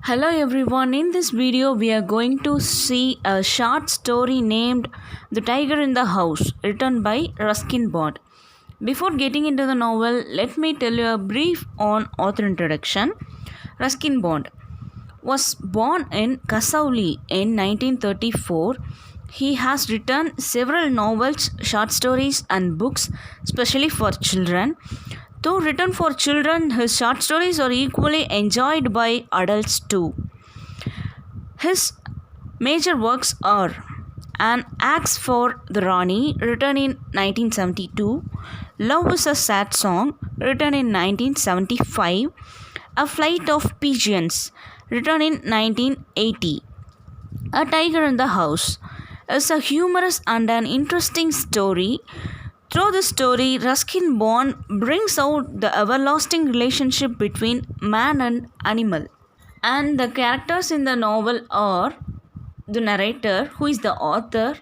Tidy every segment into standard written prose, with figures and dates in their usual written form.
Hello everyone, in this video we are going to see a short story named The Tiger in the House, written by Ruskin Bond. Before getting into the novel, let me tell you a brief on author introduction. Ruskin Bond was born in Kasauli in 1934. He has written several novels, short stories and books especially for children. Though written for children, his short stories are equally enjoyed by adults too. His major works are An Axe for the Rani, written in 1972, Love is a Sad Song, written in 1975, A Flight of Pigeons, written in 1980. A Tiger in the House is a humorous and an interesting story. Through the story, Ruskin Bond brings out the everlasting relationship between man and animal. And the characters in the novel are the narrator, who is the author,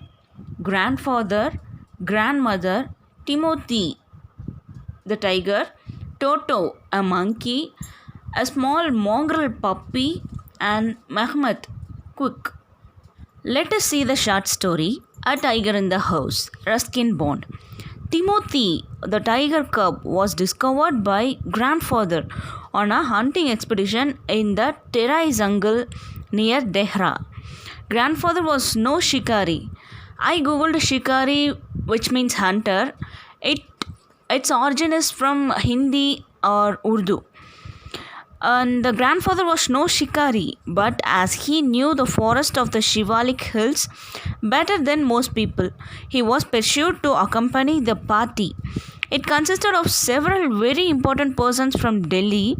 grandfather, grandmother, Timothy, the tiger, Toto, a monkey, a small mongrel puppy, and Mehmet, Quick. Let us see the short story, A Tiger in the House, Ruskin Bond. Timothy, the tiger cub, was discovered by grandfather on a hunting expedition in the Terai jungle near Dehra. Grandfather was no shikari. I googled shikari, which means hunter. It its origin is from Hindi or Urdu. And the grandfather was no shikari, but as he knew the forest of the Shivalik hills better than most people, he was pursued to accompany the party. It consisted of several very important persons from Delhi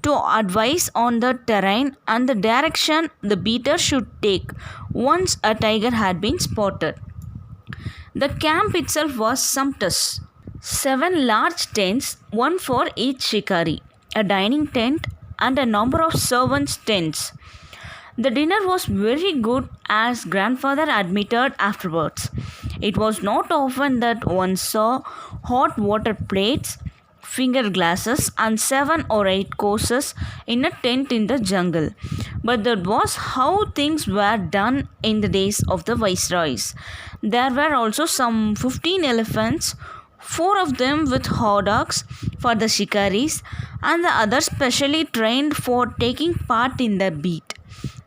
to advise on the terrain and the direction the beater should take once a tiger had been spotted. The camp itself was sumptuous. 7 large tents, one for each shikari, a dining tent, and a number of servants' tents. The dinner was very good, as grandfather admitted afterwards. It was not often that one saw hot water plates, finger glasses, and 7 or 8 courses in a tent in the jungle. But that was how things were done in the days of the viceroys. There were also some 15 elephants, 4 of them with hordocks for the shikaris, and the others specially trained for taking part in the beat.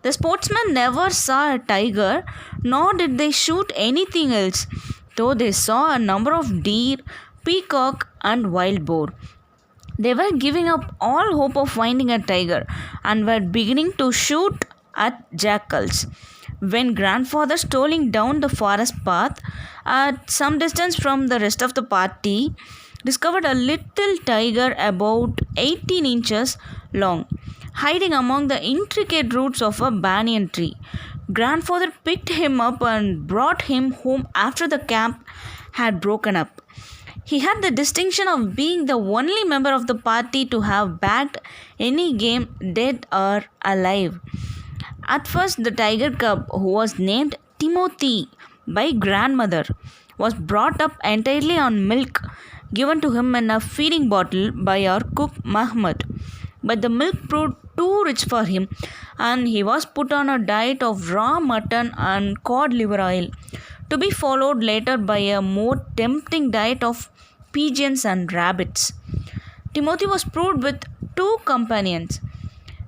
The sportsmen never saw a tiger, nor did they shoot anything else, though they saw a number of deer, peacock, and wild boar. They were giving up all hope of finding a tiger and were beginning to shoot at jackals when grandfather, strolling down the forest path at some distance from the rest of the party, discovered a little tiger about 18 inches long, hiding among the intricate roots of a banyan tree. Grandfather picked him up and brought him home after the camp had broken up. He had the distinction of being the only member of the party to have bagged any game, dead or alive. At first, the tiger cub, who was named Timothy by grandmother, was brought up entirely on milk given to him in a feeding bottle by our cook Mahmud. But the milk proved too rich for him, and he was put on a diet of raw mutton and cod liver oil, to be followed later by a more tempting diet of pigeons and rabbits. Timothy was proved with 2 companions.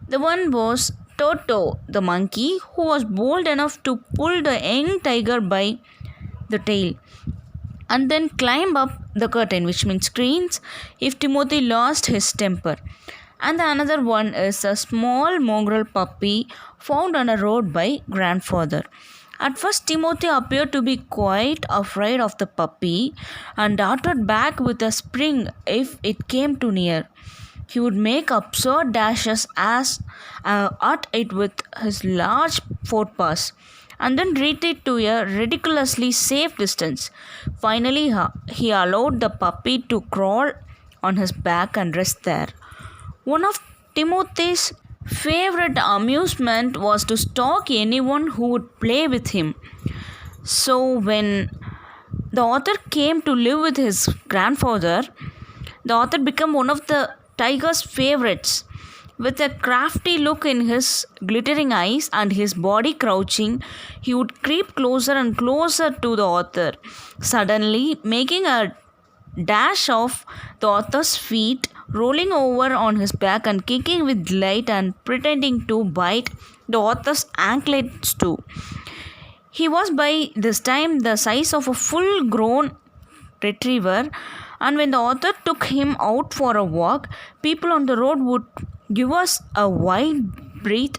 The one was Toto, the monkey, who was bold enough to pull the young tiger by the tail and then climb up the curtain, which means screens, if Timothy lost his temper. And the another one is a small mongrel puppy found on a road by grandfather. At first, Timothy appeared to be quite afraid of the puppy and darted back with a spring if it came too near. He would make absurd dashes at it with his large forepaws and then retreat to a ridiculously safe distance. Finally, he allowed the puppy to crawl on his back and rest there. One of Timothy's favorite amusement was to stalk anyone who would play with him. So when the author came to live with his grandfather, the author became one of the tiger's favorites. With a crafty look in his glittering eyes and his body crouching, he would creep closer and closer to the author, suddenly making a dash off the author's feet, rolling over on his back and kicking with delight and pretending to bite the author's anklets too. He was by this time the size of a full grown retriever, and when the author took him out for a walk, people on the road would give us a wide breath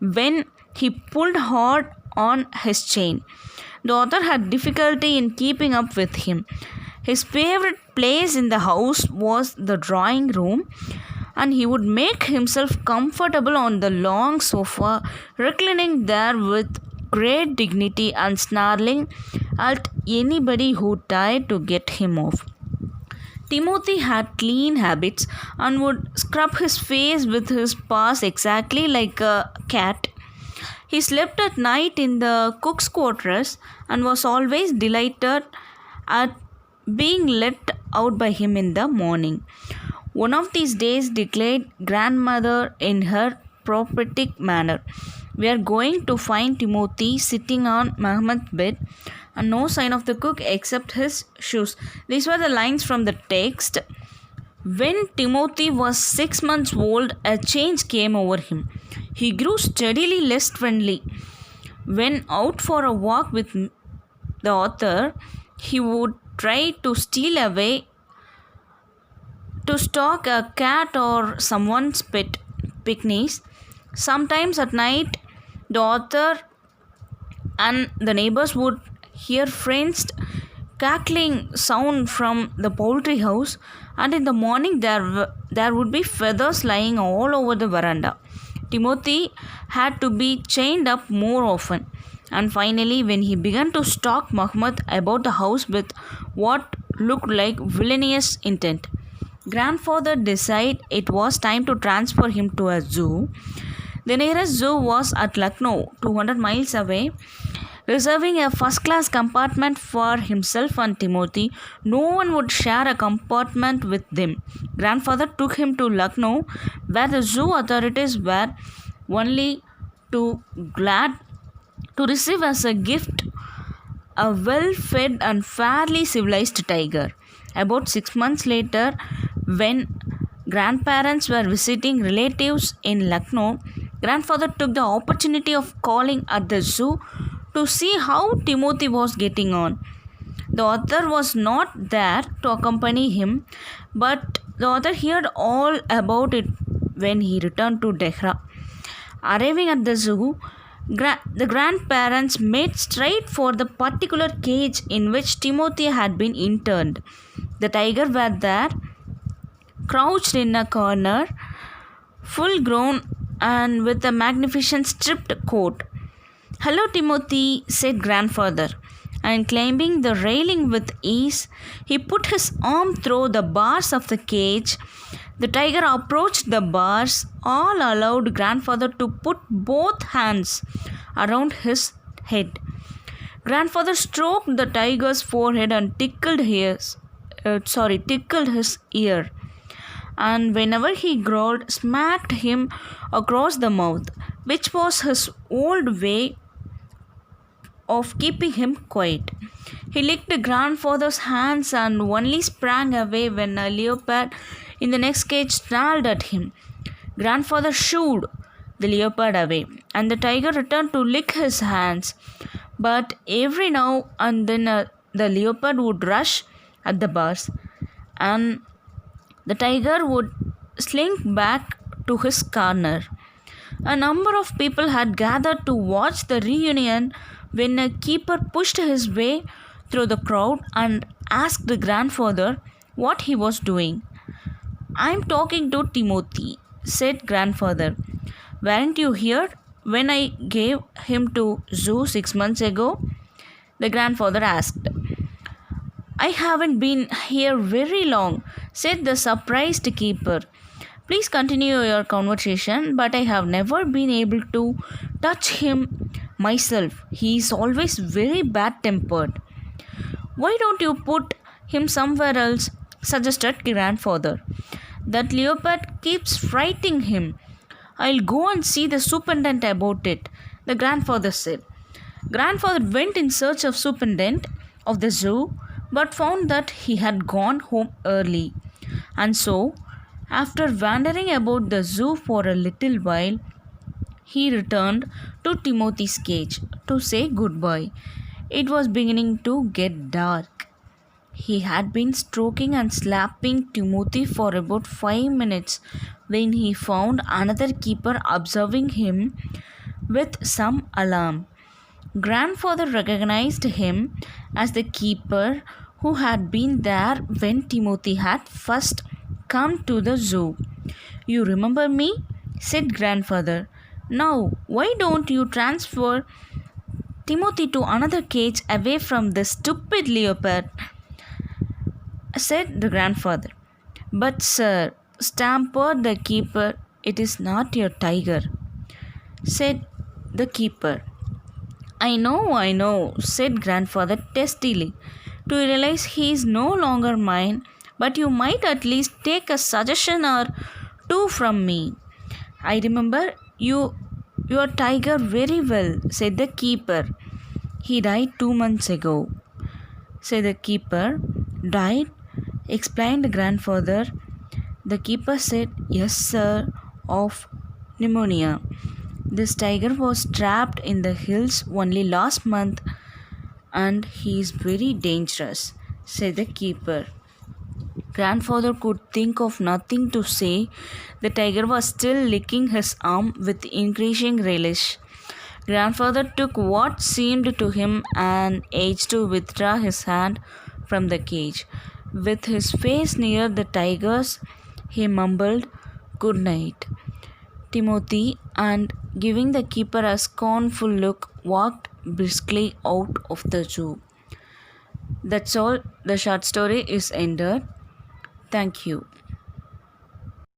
when he pulled hard on his chain. The author had difficulty in keeping up with him. His favorite place in the house was the drawing room, and he would make himself comfortable on the long sofa, reclining there with great dignity and snarling at anybody who tried to get him off. Timothy had clean habits and would scrub his face with his paws exactly like a cat. He slept at night in the cook's quarters and was always delighted at being let out by him in the morning. One of these days, declared grandmother in her prophetic manner, "We are going to find Timothy sitting on Muhammad's bed, and no sign of the cook except his shoes." These were the lines from the text. When Timothy was 6 months old, a change came over him. He grew steadily less friendly. When out for a walk with the author, he would try to steal away to stalk a cat or someone's pet picnics. Sometimes at night, the author and the neighbors would hear friends cackling sound from the poultry house, and in the morning there would be feathers lying all over the veranda. Timothy had to be chained up more often, and finally, when he began to stalk Muhammad about the house with what looked like villainous intent, grandfather decided it was time to transfer him to a zoo. The nearest zoo was at Lucknow, 200 miles away. Reserving a first class compartment for himself and Timothy, no one would share a compartment with them. Grandfather took him to Lucknow, where the zoo authorities were only too glad to receive as a gift a well fed and fairly civilized tiger. About 6 months later, when grandparents were visiting relatives in Lucknow, grandfather took the opportunity of calling at the zoo to see how Timothy was getting on. The author was not there to accompany him, but the author heard all about it when he returned to Dehra. Arriving at the zoo, the grandparents made straight for the particular cage in which Timothy had been interned. The tiger was there, crouched in a corner, full grown and with a magnificent stripped coat. "Hello, Timothy," said grandfather, and climbing the railing with ease, he put his arm through the bars of the cage. The tiger approached the bars, all allowed grandfather to put both hands around his head. Grandfather stroked the tiger's forehead and tickled his ear, and whenever he growled, smacked him across the mouth, which was his old way of keeping him quiet. He licked grandfather's hands and only sprang away when a leopard in the next cage snarled at him. Grandfather shooed the leopard away, and the tiger returned to lick his hands. But every now and then the leopard would rush at the bars, and the tiger would slink back to his corner. A number of people had gathered to watch the reunion when a keeper pushed his way through the crowd and asked the grandfather what he was doing. "I'm talking to Timothy," said grandfather. "Weren't you here when I gave him to zoo 6 months ago?" the grandfather asked. "I haven't been here very long," said the surprised keeper. "Please continue your conversation, but I have never been able to touch him myself. He is always very bad tempered." "Why don't you put him somewhere else?" suggested grandfather. "That leopard keeps frightening him. I'll go and see the superintendent about it, the grandfather said. Grandfather went in search of superintendent of the zoo but found that he had gone home early. And so, after wandering about the zoo for a little while, he returned to Timothy's cage to say goodbye. It was beginning to get dark. He had been stroking and slapping Timothy for about 5 minutes when he found another keeper observing him with some alarm. Grandfather recognized him as the keeper who had been there when Timothy had first come to the zoo. "You remember me?" said grandfather. "Now, why don't you transfer Timothy to another cage away from the stupid leopard?" said the grandfather. "But, sir," stammered the keeper, "it is not your tiger," said the keeper. I know," said grandfather testily. "To realize he is no longer mine, but you might at least take a suggestion or two from me." "I remember your tiger very well," said the keeper. "He died 2 months ago," said the keeper. "Died?" explained grandfather. The keeper said, "Yes, sir, of pneumonia. This tiger was trapped in the hills only last month and he is very dangerous," said the keeper. Grandfather could think of nothing to say. The tiger was still licking his arm with increasing relish. Grandfather took what seemed to him an age to withdraw his hand from the cage. With his face near the tiger's, he mumbled, "Good night, Timothy," and giving the keeper a scornful look, walked briskly out of the zoo. That's all. The short story is ended. Thank you.